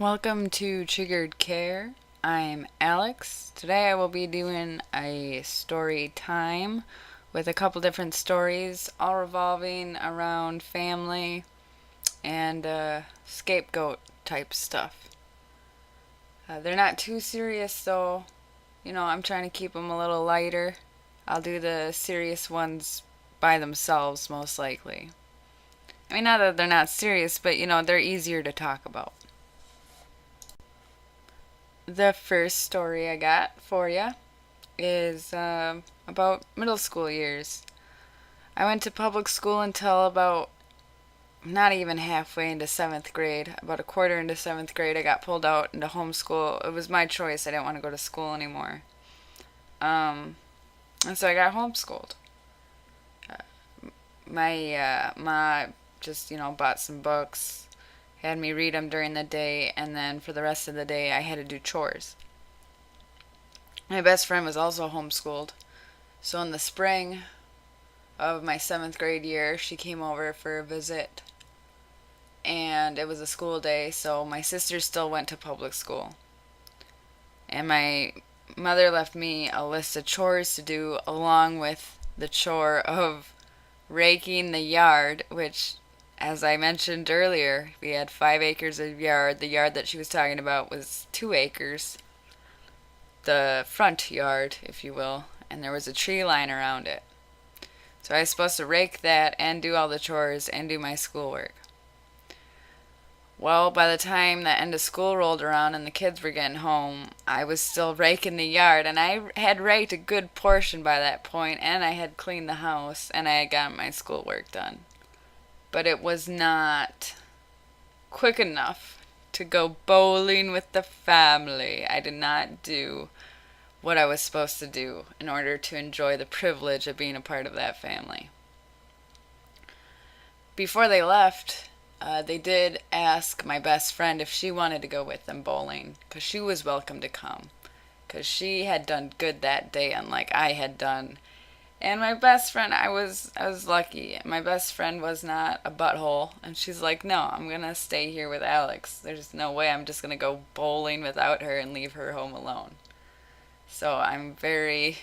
Welcome to Triggered Care. I'm Alex. Today I will be doing a story time with a couple different stories, all revolving around family and scapegoat type stuff. They're not too serious though. I'm trying to keep them a little lighter. I'll do the serious ones by themselves most likely. I mean, not that they're not serious, but they're easier to talk about. The first story I got for you is about middle school years. I went to public school until about not even halfway into seventh grade. About a quarter into seventh grade, I got pulled out into homeschool. It was my choice. I didn't want to go to school anymore. And so I got homeschooled. My ma just, bought some books, had me read them during the day, and then for the rest of the day, I had to do chores. My best friend was also homeschooled. So in the spring of my seventh grade year, she came over for a visit. And it was a school day, so my sisters still went to public school. And my mother left me a list of chores to do, along with the chore of raking the yard, which, as I mentioned earlier, we had 5 acres of yard. The yard that she was talking about was 2 acres. The front yard, if you will, and there was a tree line around it. So I was supposed to rake that and do all the chores and do my schoolwork. Well, by the time the end of school rolled around and the kids were getting home, I was still raking the yard, and I had raked a good portion by that point, and I had cleaned the house, and I had gotten my schoolwork done. But it was not quick enough to go bowling with the family. I did not do what I was supposed to do in order to enjoy the privilege of being a part of that family. Before they left, they did ask my best friend if she wanted to go with them bowling, because she was welcome to come, because she had done good that day, unlike I had done. And my best friend, I was lucky. My best friend was not a butthole, and she's like, no, I'm gonna stay here with Alex. There's no way I'm just gonna go bowling without her and leave her home alone. So I'm very,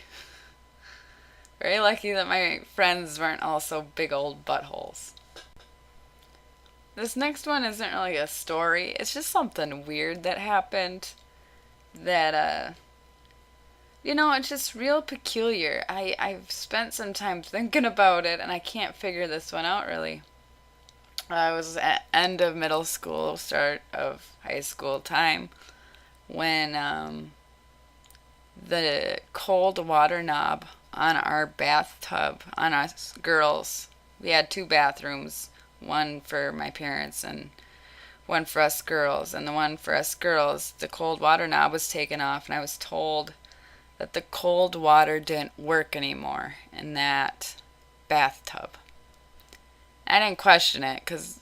very lucky that my friends weren't also big old buttholes. This next one isn't really a story. It's just something weird that happened that, it's just real peculiar. I've spent some time thinking about it, and I can't figure this one out, really. I was at end of middle school, start of high school time, when the cold water knob on our bathtub, on us girls, we had 2 bathrooms, one for my parents and one for us girls. And the one for us girls, the cold water knob was taken off, and I was told that the cold water didn't work anymore in that bathtub. I didn't question it because,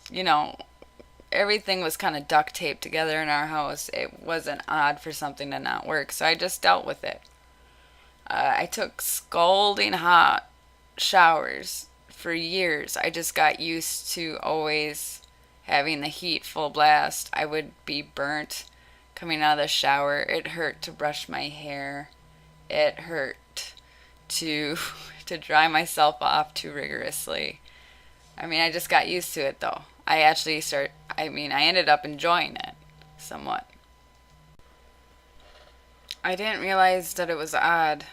everything was kind of duct taped together in our house. It wasn't odd for something to not work, so I just dealt with it. I took scalding hot showers for years. I just got used to always having the heat full blast. I would be burnt coming out of the shower. It hurt to brush my hair. It hurt to dry myself off too rigorously. I just got used to it though. I ended up enjoying it somewhat. I didn't realize that it was odd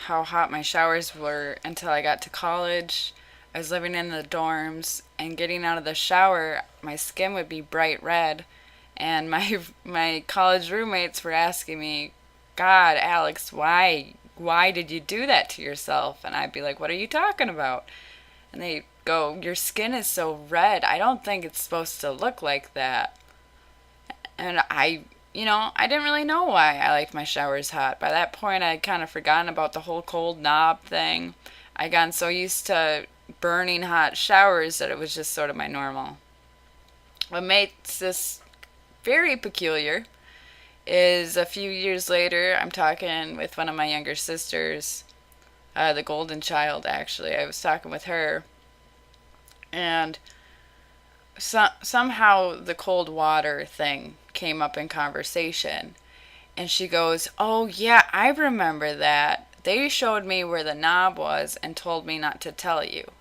how hot my showers were until I got to college. I was living in the dorms, and getting out of the shower, my skin would be bright red, and my college roommates were asking me, God, Alex, why did you do that to yourself? And I'd be like, what are you talking about? And they go, your skin is so red. I don't think it's supposed to look like that. And I didn't really know why I liked my showers hot. By that point, I had kind of forgotten about the whole cold knob thing. I'd gotten so used to burning hot showers that it was just sort of my normal. What makes this very peculiar is a few years later, I'm talking with one of my younger sisters, the golden child, actually. I was talking with her, and somehow the cold water thing came up in conversation. And she goes, "Oh, yeah, I remember that. They showed me where the knob was and told me not to tell you."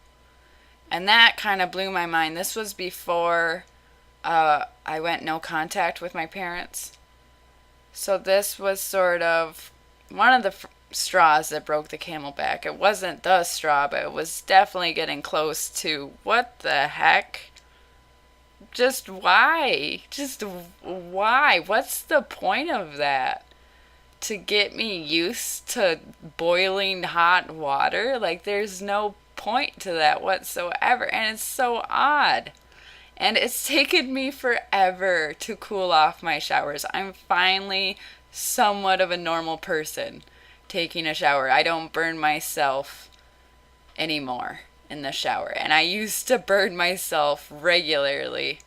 And that kind of blew my mind. This was before I went no contact with my parents. So this was sort of one of the straws that broke the camel back. It wasn't the straw, but it was definitely getting close to what the heck? Just why? Just why? What's the point of that? To get me used to boiling hot water? Like, there's no point to that whatsoever. And it's so odd. And it's taken me forever to cool off my showers. I'm finally somewhat of a normal person taking a shower. I don't burn myself anymore in the shower. And I used to burn myself regularly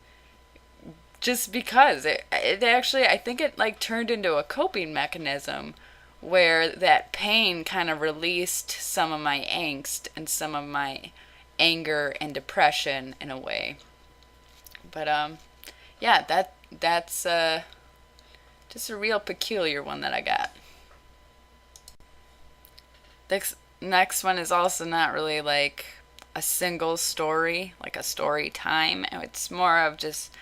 just because it actually, I think it like turned into a coping mechanism where that pain kind of released some of my angst and some of my anger and depression in a way. But yeah, that's just a real peculiar one that I got. This next one is also not really like a single story, like a story time. It's more of just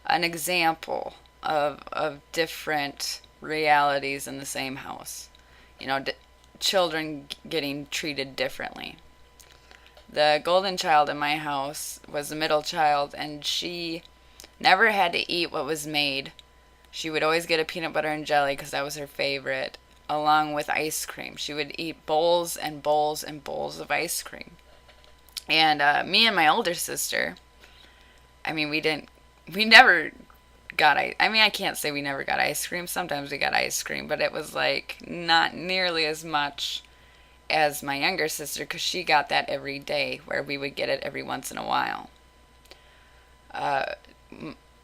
an example of different realities in the same house. You know, children getting treated differently. The golden child in my house was the middle child, and she never had to eat what was made. She would always get a peanut butter and jelly because that was her favorite, along with ice cream. She would eat bowls and bowls and bowls of ice cream. And me and my older sister, I mean, we never got I mean, I can't say we never got ice cream. Sometimes we got ice cream, but it was like not nearly as much as my younger sister because she got that every day, where we would get it every once in a while. Uh,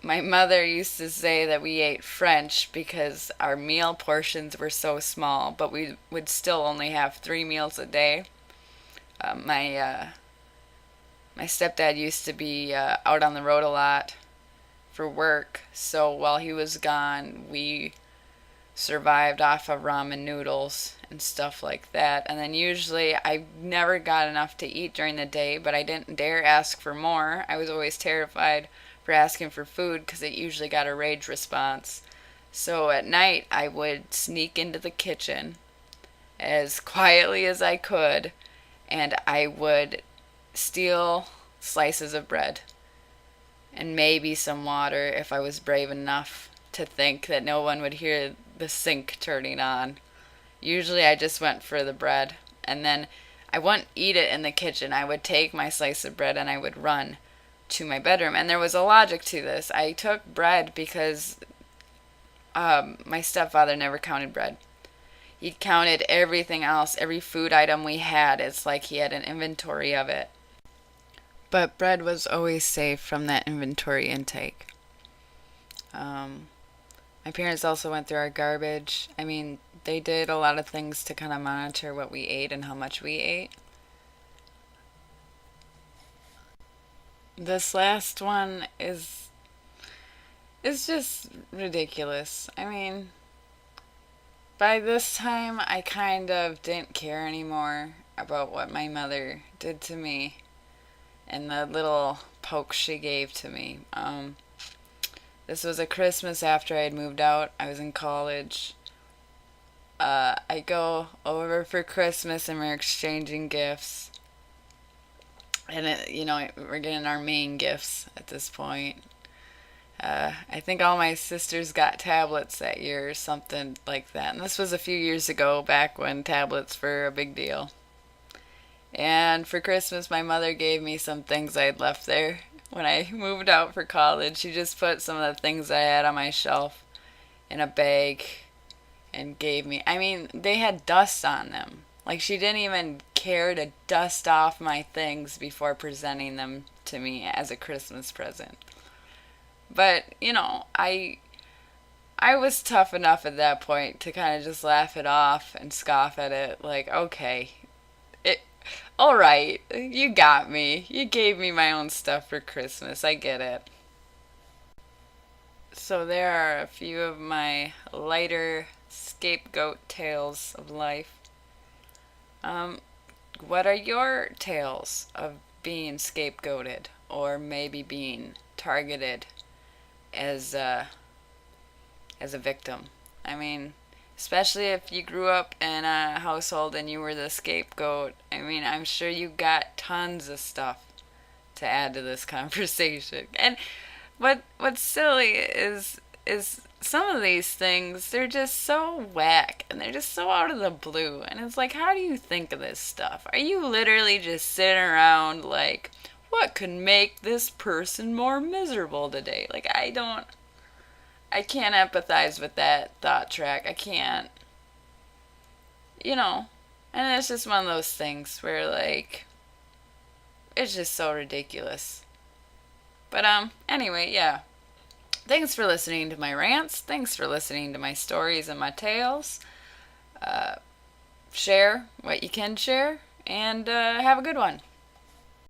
my mother used to say that we ate French because our meal portions were so small, but we would still only have 3 meals a day. My stepdad used to be out on the road a lot for work, so while he was gone, we survived off of ramen noodles and stuff like that. And then usually I never got enough to eat during the day, but I didn't dare ask for more. I was always terrified for asking for food because it usually got a rage response. So at night I would sneak into the kitchen as quietly as I could, and I would steal slices of bread and maybe some water if I was brave enough to think that no one would hear the sink turning on. Usually I just went for the bread, and then I wouldn't eat it in the kitchen. I would take my slice of bread and I would run to my bedroom. And there was a logic to this. I took bread because my stepfather never counted bread. He counted everything else, every food item we had. It's like he had an inventory of it. But bread was always safe from that inventory intake. My parents also went through our garbage. I mean, they did a lot of things to kind of monitor what we ate and how much we ate. This last one is just ridiculous. I mean, by this time I kind of didn't care anymore about what my mother did to me and the little pokes she gave to me. This was a Christmas after I had moved out. I was in college. I go over for Christmas and we're exchanging gifts. And, we're getting our main gifts at this point. I think all my sisters got tablets that year or something like that. And this was a few years ago, back when tablets were a big deal. And for Christmas, my mother gave me some things I had left there when I moved out for college. She just put some of the things I had on my shelf in a bag and gave me. I mean, they had dust on them. Like, she didn't even care to dust off my things before presenting them to me as a Christmas present. But, I was tough enough at that point to kind of just laugh it off and scoff at it. Like, okay, all right, you got me. You gave me my own stuff for Christmas. I get it. So there are a few of my lighter scapegoat tales of life. Um, what are your tales of being scapegoated or maybe being targeted as a victim? I mean, especially if you grew up in a household and you were the scapegoat. I mean, I'm sure you got tons of stuff to add to this conversation. And what's silly is some of these things, they're just so whack and they're just so out of the blue, and it's like, how do you think of this stuff? Are you literally just sitting around like, what could make this person more miserable today? Like, I can't empathize with that thought track. I can't, you know. And it's just one of those things where like it's just so ridiculous. But anyway, yeah. Thanks for listening to my rants. Thanks for listening to my stories and my tales. Share what you can share, and have a good one.